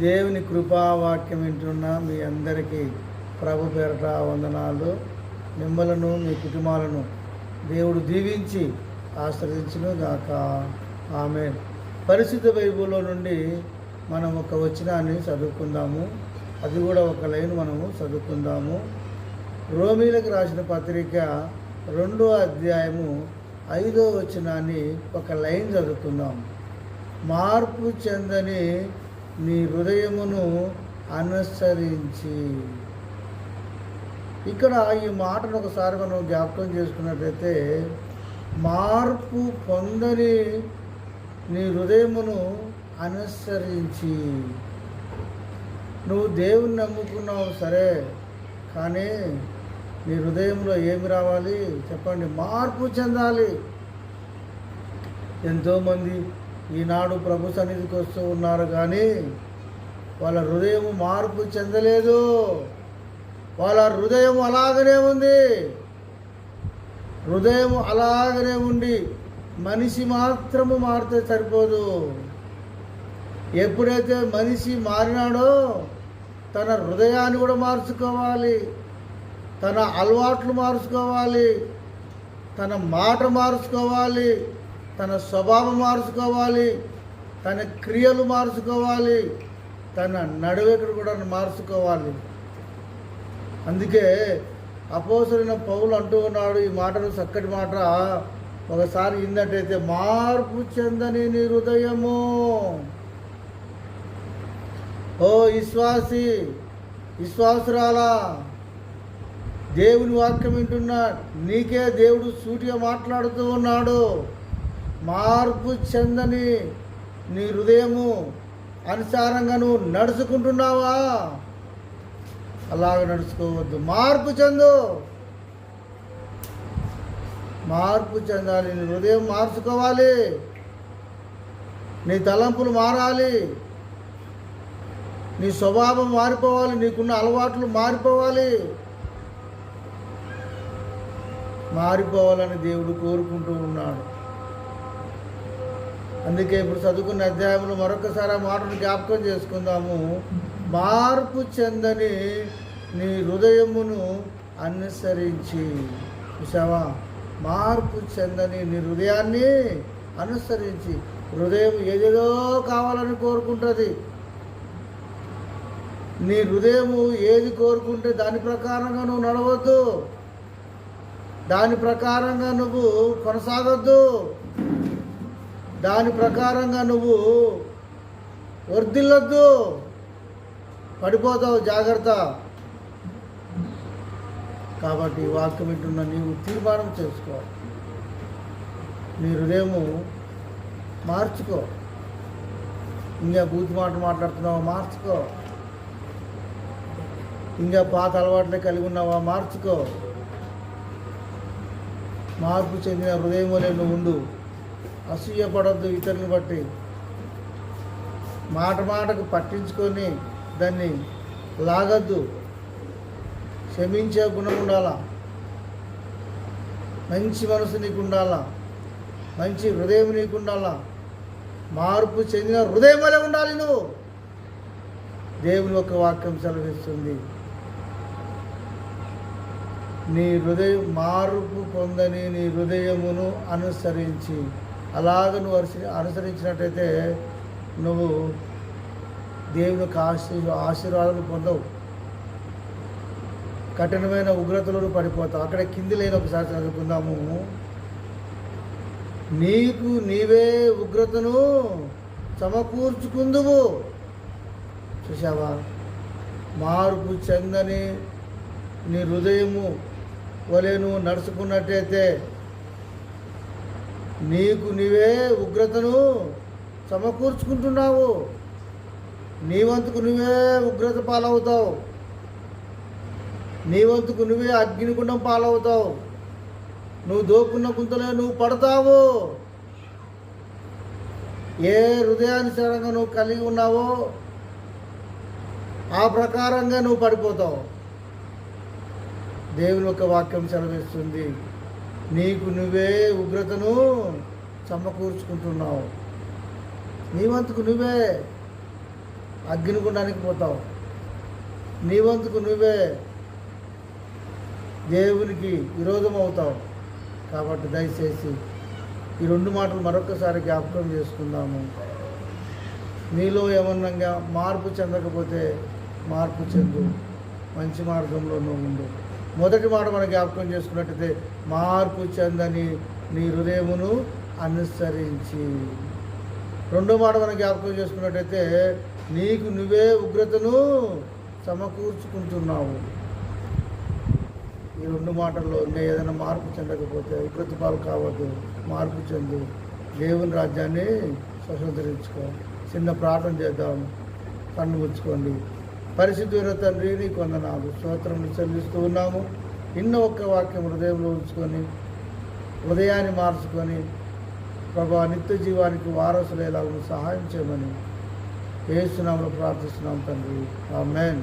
దేవుని కృపావాక్యం వింటున్న మీ అందరికీ ప్రభు పేరట వందనాలు. మిమ్మలను మీ కుటుంబాలను దేవుడు దీవించి ఆశీర్వదించును గాక. ఆమేన్. పరిశుద్ధ బైబిల్లో నుండి మనం ఒక వచనాన్ని చదువుకుందాము. అది కూడా ఒక లైన్ మనము చదువుకుందాము. రోమీలకు రాసిన పత్రిక 2వ అధ్యాయము 5వ వచనాన్ని ఒక లైన్ చదువుకుందాం. మార్పు చెందని నీ హృదయమును అనుసరించి. ఇక్కడ ఈ మాటను ఒకసారి మనం జ్ఞాపకం చేసుకున్నట్లయితే, మార్పు పొందని నీ హృదయమును అనుసరించి. నువ్వు దేవుని నమ్ముకున్నావు సరే, కానీ నీ హృదయంలో ఏమి రావాలి చెప్పండి? మార్పు చెందాలి. ఎంతోమంది ఈనాడు ప్రభు సన్నిధికి వస్తూ ఉన్నారు, కానీ వాళ్ళ హృదయం మార్పు చెందలేదు. వాళ్ళ హృదయం అలాగనే ఉంది. హృదయం అలాగనే ఉండి మనిషి మాత్రము మారితే సరిపోదు. ఎప్పుడైతే మనిషి మారినాడో తన హృదయాన్ని కూడా మార్చుకోవాలి, తన అలవాట్లు మార్చుకోవాలి, తన మాట మార్చుకోవాలి, తన స్వభావం మార్చుకోవాలి, తన క్రియలు మార్చుకోవాలి, తన నడవడికను కూడా మార్చుకోవాలి. అందుకే అపోస్తలుడైన పౌలు అంటూ ఉన్నాడు ఈ మాటను, చక్కటి మాట. ఒకసారి విన్నట్టయితే, మార్పు చెందని నీ హృదయము. ఓ విశ్వాసురాలా, దేవుని వాక్యం వింటున్నా నీకే దేవుడు సూటిగా మాట్లాడుతూ ఉన్నాడు. మార్పు చెందని నీ హృదయము అనుసారంగా నువ్వు నడుచుకుంటున్నావా? అలాగ నడుచుకోవద్దు. మార్పు చెందు. మార్పు చెందాలి. నీ హృదయం మార్చుకోవాలి. నీ తలంపులు మారాలి. నీ స్వభావం మారిపోవాలి. నీకున్న అలవాట్లు మారిపోవాలి. మారిపోవాలని దేవుడు కోరుకుంటూ ఉన్నాడు. అందుకే ఇప్పుడు చదువుకున్న అధ్యాయంలో మరొకసారి ఆ మాటను జ్ఞాపకం చేసుకుందాము. మార్పు చెందని నీ హృదయమును అనుసరించి. చూసావా? మార్పు చెందని నీ హృదయాన్ని అనుసరించి. హృదయం ఏదేదో కావాలని కోరుకుంటుంది. నీ హృదయము ఏది కోరుకుంటే దాని ప్రకారంగా నువ్వు నడవద్దు, దాని ప్రకారంగా నువ్వు కొనసాగొద్దు, దాని ప్రకారంగా నువ్వు వర్ధిల్లొద్దు. పడిపోతావు, జాగ్రత్త. కాబట్టి వాక్యం వింటున్న నీవు తీర్మానం చేసుకో. నీ హృదయము మార్చుకో. ఇంకా బూతు మాట మాట్లాడుతున్నావా? మార్చుకో. ఇంకా పాత అలవాట్లే కలిగి ఉన్నావా? మార్చుకో. మార్పు చెందిన హృదయం వలె నువ్వు ఉండు. అసూయపడద్దు ఇతరులను బట్టి. మాటకు పట్టించుకొని దాన్ని లాగద్దు. క్షమించే గుణం ఉండాలా. మంచి మనసు నీకు ఉండాలా. మంచి హృదయం నీకు ఉండాలా. మార్పు చెందిన హృదయం వలె ఉండాలి నువ్వు. దేవుని యొక్క వాక్యం సెలవిస్తుంది. నీ హృదయం మార్పు పొందని నీ హృదయమును అనుసరించి. అలాగ నువ్వు అనుసరించినట్టయితే నువ్వు దేవునికి ఆశీర్వాదాలు పొందవు. కఠినమైన ఉగ్రతలను పడిపోతావు. అక్కడ కింది లేని ఒకసారి చదువుకుందాము. నీకు నీవే ఉగ్రతను సమకూర్చుకుందువు. చూసావా? మార్పు చెందని నీ హృదయము వలె నువ్వు నడుచుకున్నట్టయితే నీకు నీవే ఉగ్రతను సమకూర్చుకుంటున్నావు. నీ వంతుకు నువ్వే ఉగ్రత పాలవుతావు. నీ వంతుకు నువ్వే అగ్నిగుండం పాలవుతావు. నువ్వు దోపుకున్న గుంతలే నువ్వు పడతావు. ఏ హృదయానుసారంగా నువ్వు కలిగి ఉన్నావో ఆ ప్రకారంగా నువ్వు పడిపోతావు. దేవుని యొక్క వాక్యం సెలవిస్తుంది. నీకు నువ్వే ఉగ్రతను సమకూర్చుకుంటున్నావు. నీ వంతుకు నువ్వే అగ్నిగుండానికి పోతావు. నీ వంతుకు నువ్వే దేవునికి విరోధం అవుతావు. కాబట్టి దయచేసి ఈ 2 మాటలు మరొకసారి జ్ఞాపకం చేసుకుందాము. నీలో ఏమన్నా మార్పు చెందకపోతే మార్పు చెందు, మంచి మార్గంలో నువ్వు ఉండు. మొదటి మాట మనం జ్ఞాపకం చేసుకున్నట్టయితే మార్పు చెందని నీ హృదయమును అనుసరించి. రెండో మాట మనం జ్ఞాపకం చేసుకున్నట్టయితే నీకు నువ్వే ఉగ్రతను సమకూర్చుకుంటున్నావు. ఈ 2 మాటల్లో ఇంకా ఏదైనా మార్పు చెందకపోతే ఉగ్రత పాలు కావద్దు, మార్పు చెందు, దేవుని రాజ్యాన్ని స్వతంత్రించుకో. చిన్న ప్రార్థన చేద్దాం. కన్ను ముచ్చుకోండి. పరిశుద్ధుల తండ్రి, నీకు వందనాలు, స్తోత్రములు చెల్లిస్తూ ఉన్నాము. ఒక్క వాక్యం హృదయంలో ఉంచుకొని హృదయాన్ని మార్చుకొని ప్రభా నిత్య జీవానికి వారసులు ఎలాగో సహాయం చేయమని యేసు నామములో ప్రార్థిస్తున్నాం తండ్రి. ఆమేన్.